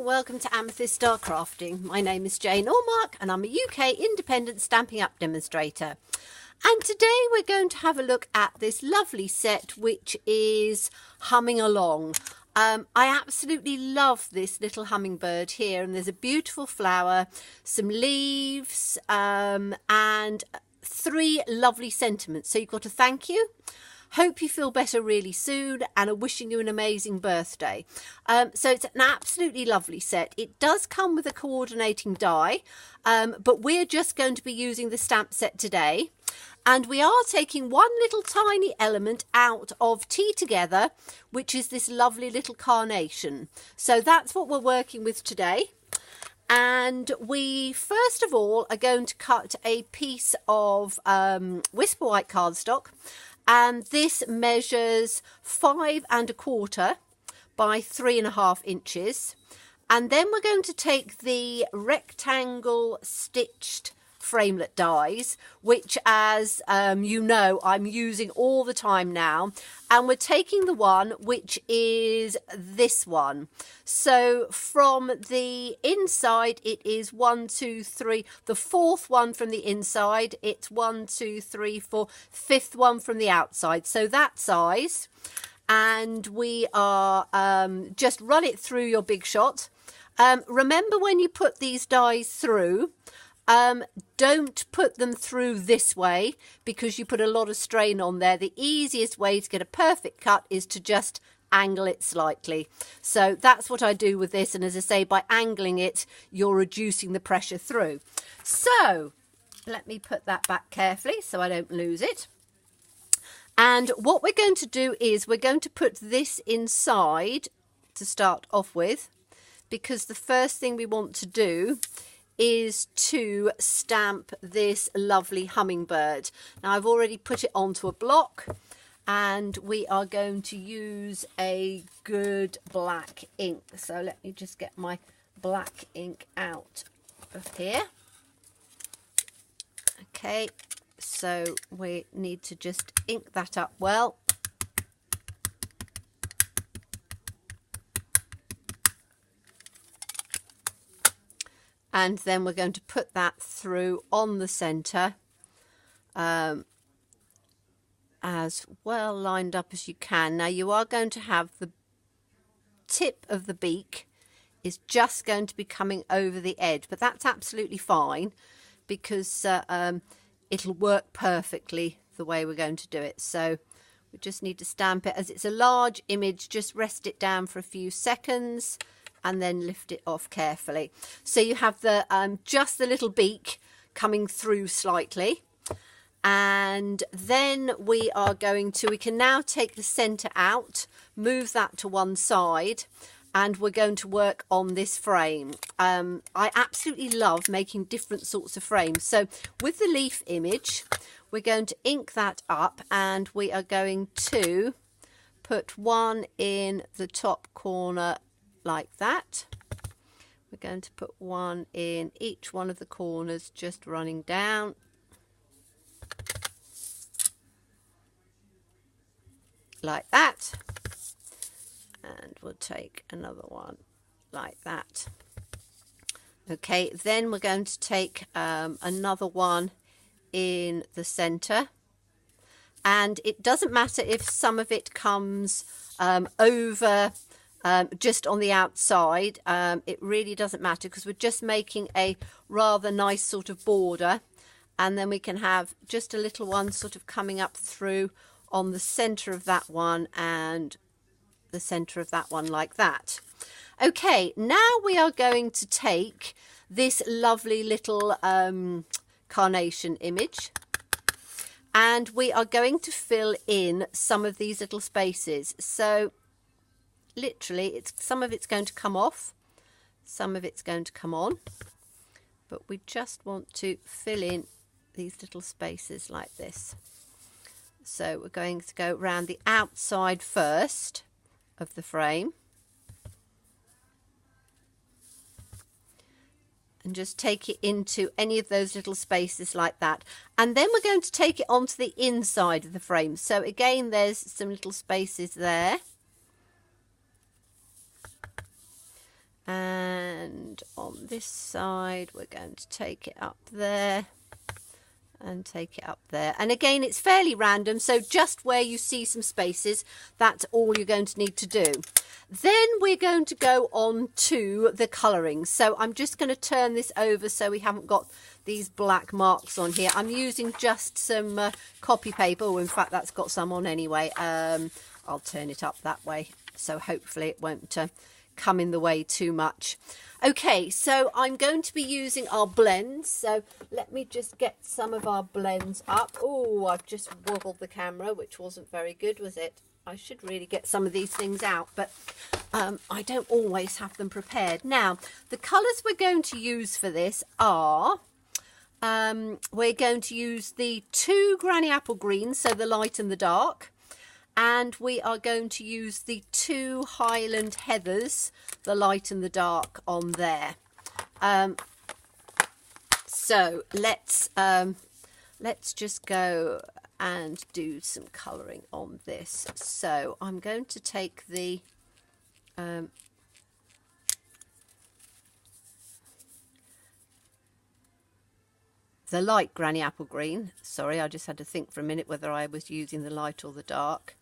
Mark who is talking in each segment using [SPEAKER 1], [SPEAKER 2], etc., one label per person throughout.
[SPEAKER 1] welcome to Amethyst Star Crafting. My name is Jane Allmark and I'm a UK independent Stampin' Up demonstrator. And today we're going to have a look at this lovely set which is Humming Along. I absolutely love this little hummingbird here, and there's a beautiful flower, some leaves, and 3 lovely sentiments. So you've got a thank you, hope you feel better really soon, and are wishing you an amazing birthday. So it's an absolutely lovely set. It does come with a coordinating die, but we're just going to be using the stamp set today. And we are taking one little tiny element out of Tea Together, which is this lovely little carnation. So that's what we're working with today. And we first of all are going to cut a piece of Whisper White cardstock. And this measures 5 1/4 by 3.5 inches. And then we're going to take the Rectangle Stitched Framelit Dies, which, as you know, I'm using all the time now, and we're taking the one which is this one. So from the inside it is 1 2 3, the 4th one from the inside, it's 1 2 3 4, 5th one from the outside, so that size. And we are just run it through your Big Shot. Remember, when you put these dies through, don't put them through this way because you put a lot of strain on there. The easiest way to get a perfect cut is to just angle it slightly. So that's what I do with this, and as I say, by angling it you're reducing the pressure through. So let me put that back carefully so I don't lose it. And what we're going to do is we're going to put this inside to start off with, because the first thing we want to do is to stamp this lovely hummingbird. Now I've already put it onto a block, and we are going to use a good black ink. So let me just get my black ink out of here. Okay, so we need to just ink that up well. And then we're going to put that through on the centre, as well lined up as you can. Now you are going to have the tip of the beak is just going to be coming over the edge, but that's absolutely fine because it'll work perfectly the way we're going to do it. So we just need to stamp it. As it's a large image, just rest it down for a few seconds and then lift it off carefully. So you have the just the little beak coming through slightly. And then we can now take the centre out, move that to one side, and we're going to work on this frame. I absolutely love making different sorts of frames. So with the leaf image, we're going to ink that up, and we are going to put one in the top corner like that. We're going to put one in each one of the corners, just running down. Like that. And we'll take another one like that. Okay, then we're going to take another one in the centre. And it doesn't matter if some of it comes over just on the outside. It really doesn't matter because we're just making a rather nice sort of border, and then we can have just a little one sort of coming up through on the center of that one and the center of that one like that. Okay, now we are going to take this lovely little carnation image, and we are going to fill in some of these little spaces. So literally, some of it's going to come off, some of it's going to come on, but we just want to fill in these little spaces like this. So we're going to go around the outside first of the frame and just take it into any of those little spaces like that. And then we're going to take it onto the inside of the frame. So again, there's some little spaces there. and on this side we're going to take it up there and take it up there, and again it's fairly random, so just where you see some spaces, that's all you're going to need to do. Then we're going to go on to the colouring. So I'm just going to turn this over so we haven't got these black marks on here. I'm using just some copy paper. In fact, that's got some on anyway. I'll turn it up that way, so hopefully it won't come in the way too much. Okay, so I'm going to be using our blends. So let me just get some of our blends up. Oh, I've just wobbled the camera, which wasn't very good, was it? I should really get some of these things out, but I don't always have them prepared. Now, the colours we're going to use for this are, we're going to use the 2 Granny Apple Greens, so the light and the dark, and we are going to use the 2 Highland Heathers, the light and the dark on there. So let's just go and do some colouring on this. So I'm going to take the light Granny Apple Green. Sorry, I just had to think for a minute whether I was using the light or the dark,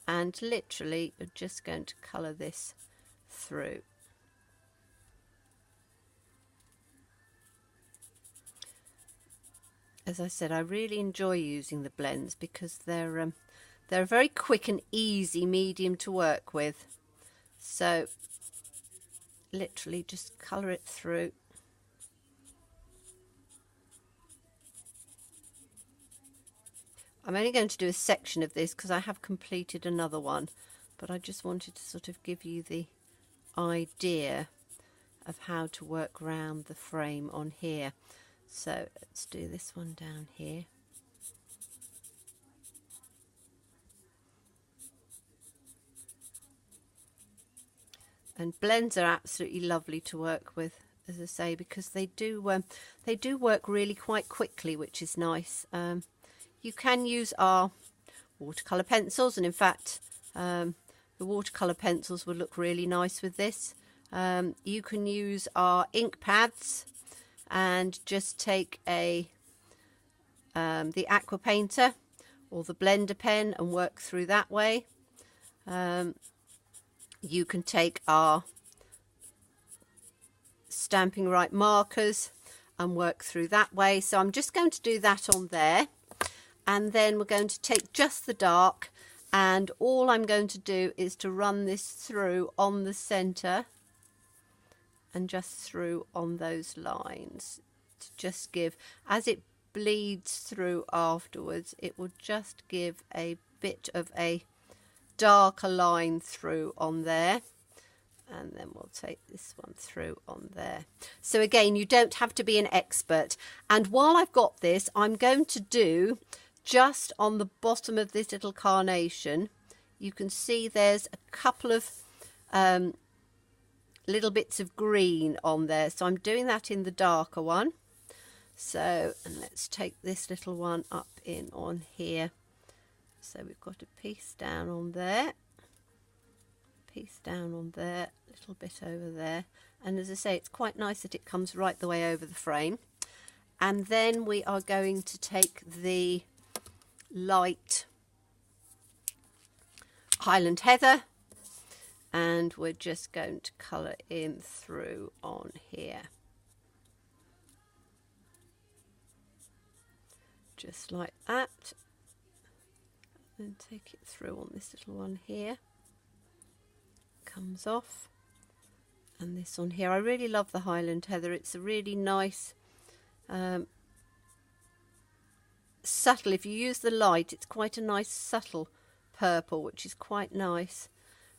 [SPEAKER 1] and literally you're just going to colour this through. As I said, I really enjoy using the blends because they're a very quick and easy medium to work with. So literally just colour it through. I'm only going to do a section of this because I have completed another one, but I just wanted to sort of give you the idea of how to work around the frame on here. So let's do this one down here. And blends are absolutely lovely to work with, as I say, because they do work really quite quickly, which is nice. You can use our watercolour pencils, and in fact the watercolour pencils would look really nice with this. You can use our ink pads and just take the aqua painter or the blender pen and work through that way. You can take our Stampin' Right markers and work through that way. So I'm just going to do that on there, and then we're going to take just the dark, and all I'm going to do is to run this through on the centre and just through on those lines to just give, as it bleeds through afterwards, it will just give a bit of a darker line through on there, and then we'll take this one through on there. So again, you don't have to be an expert. And while I've got this, I'm going to do just on the bottom of this little carnation, you can see there's a couple of little bits of green on there, so I'm doing that in the darker one. So, and let's take this little one up in on here. So we've got a piece down on there, piece down on there, a little bit over there, and as I say, it's quite nice that it comes right the way over the frame. And then we are going to take the light Highland Heather, and we're just going to colour in through on here, just like that, and take it through on this little one here, comes off, and this on here. I really love the Highland Heather. It's a really nice subtle, if you use the light, it's quite a nice subtle purple, which is quite nice.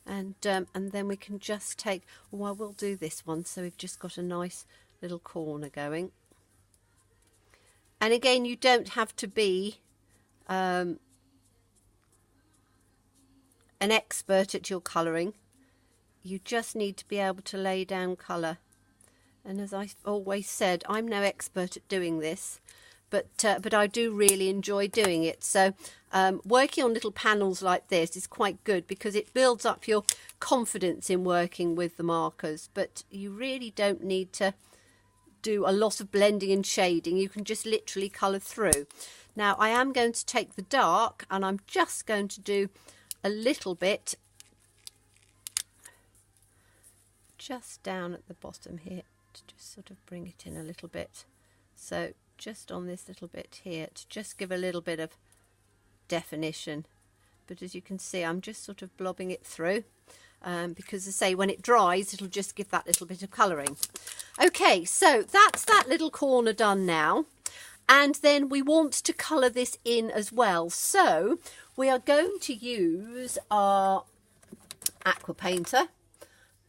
[SPEAKER 1] And then we can just take, oh, I will do this one, so we've just got a nice little corner going. And again, you don't have to be an expert at your colouring. You just need to be able to lay down colour. And as I've always said, I'm no expert at doing this, but I do really enjoy doing it. So working on little panels like this is quite good because it builds up your confidence in working with the markers, but you really don't need to do a lot of blending and shading. You can just literally colour through. Now I am going to take the dark and I'm just going to do a little bit just down at the bottom here to just sort of bring it in a little bit. So just on this little bit here to just give a little bit of definition, but as you can see I'm just sort of blobbing it through because as I say, when it dries it'll just give that little bit of colouring. Okay, so that's that little corner done now, and then we want to colour this in as well. So we are going to use our aqua painter,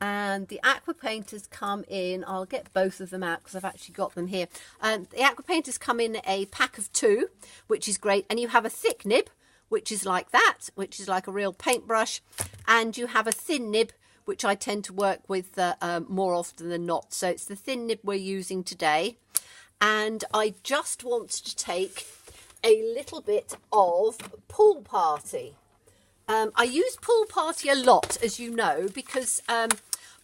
[SPEAKER 1] and the aqua painters come in, I'll get both of them out because I've actually got them here. The aqua painters come in a pack of 2, which is great, and you have a thick nib, which is like that, which is like a real paintbrush, and you have a thin nib, which I tend to work with more often than not. So it's the thin nib we're using today, and I just want to take a little bit of Pool Party. I use Pool Party a lot, as you know, because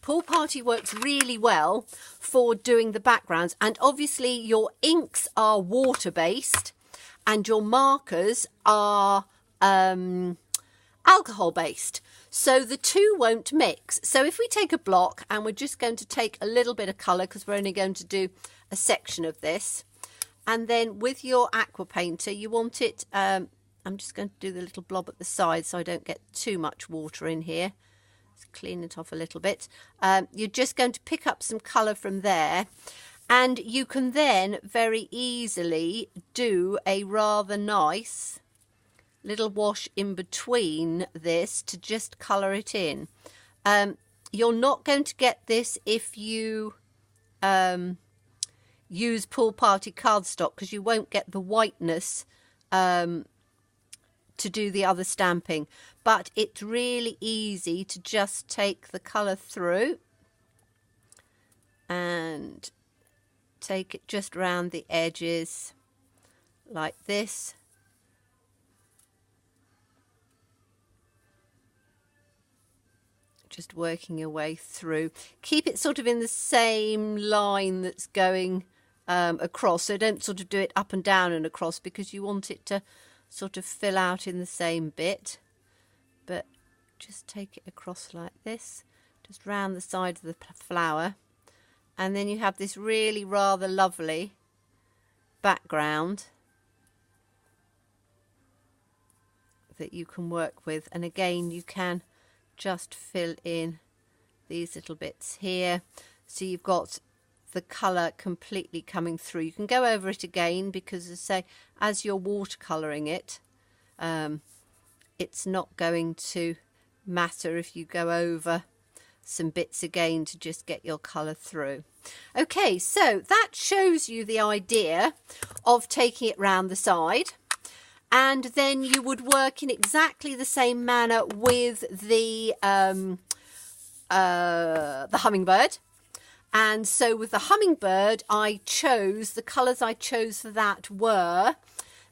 [SPEAKER 1] Pool Party works really well for doing the backgrounds, and obviously your inks are water-based and your markers are alcohol-based, so the two won't mix. So if we take a block, and we're just going to take a little bit of colour because we're only going to do a section of this, and then with your aqua painter you want it, I'm just going to do the little blob at the side so I don't get too much water in here. Let's clean it off a little bit. You're just going to pick up some colour from there, and you can then very easily do a rather nice little wash in between this to just colour it in. You're not going to get this if you use Pool Party cardstock, because you won't get the whiteness to do the other stamping, but it's really easy to just take the colour through and take it just round the edges like this. Just working your way through. Keep it sort of in the same line that's going across, so don't sort of do it up and down and across, because you want it to sort of fill out in the same bit. But just take it across like this, just round the side of the flower, and then you have this really rather lovely background that you can work with. And again, you can just fill in these little bits here, so you've got the colour completely coming through. You can go over it again, because as I say, as you're watercolouring it, it's not going to matter if you go over some bits again to just get your colour through. Okay, so that shows you the idea of taking it round the side, and then you would work in exactly the same manner with the hummingbird. And so with the hummingbird, I chose, the colours I chose for that were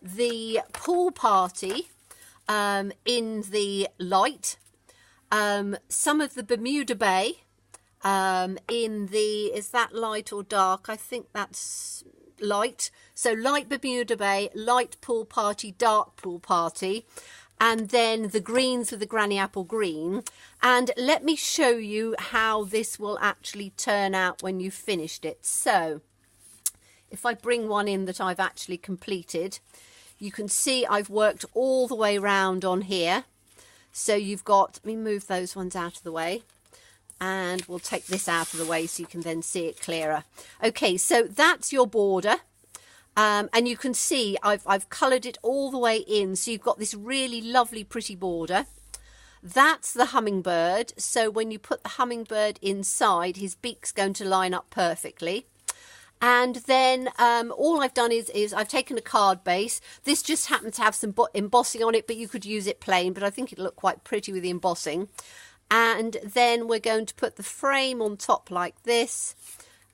[SPEAKER 1] the Pool Party in the light, some of the Bermuda Bay in the, is that light or dark? I think that's light. So light Bermuda Bay, light Pool Party, dark Pool Party, and then the greens with the Granny Apple Green. And let me show you how this will actually turn out when you've finished it. So if I bring one in that I've actually completed, you can see I've worked all the way round on here. So you've got, let me move those ones out of the way, and we'll take this out of the way so you can then see it clearer. Okay, so that's your border. And you can see I've coloured it all the way in, so you've got this really lovely pretty border. That's the hummingbird, so when you put the hummingbird inside, his beak's going to line up perfectly. And then all I've done is I've taken a card base. This just happens to have some embossing on it, but you could use it plain, but I think it'll look quite pretty with the embossing. And then we're going to put the frame on top like this,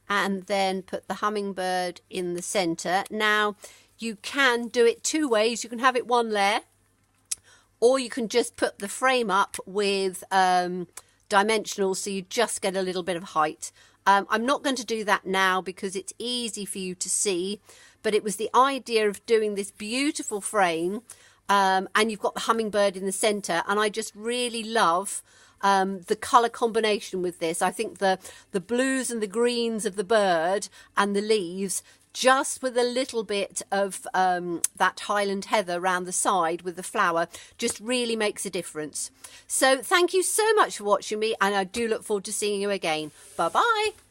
[SPEAKER 1] and then put the hummingbird in the centre. Now, You can do it two ways. You can have it one layer, or you can just put the frame up with dimensionals, so you just get a little bit of height. I'm not going to do that now because it's easy for you to see, but it was the idea of doing this beautiful frame, and you've got the hummingbird in the center, and I just really love the color combination with this. I think the blues and the greens of the bird and the leaves, just with a little bit of that Highland heather around the side with the flower, just really makes a difference. So thank you so much for watching me, and I do look forward to seeing you again. Bye bye.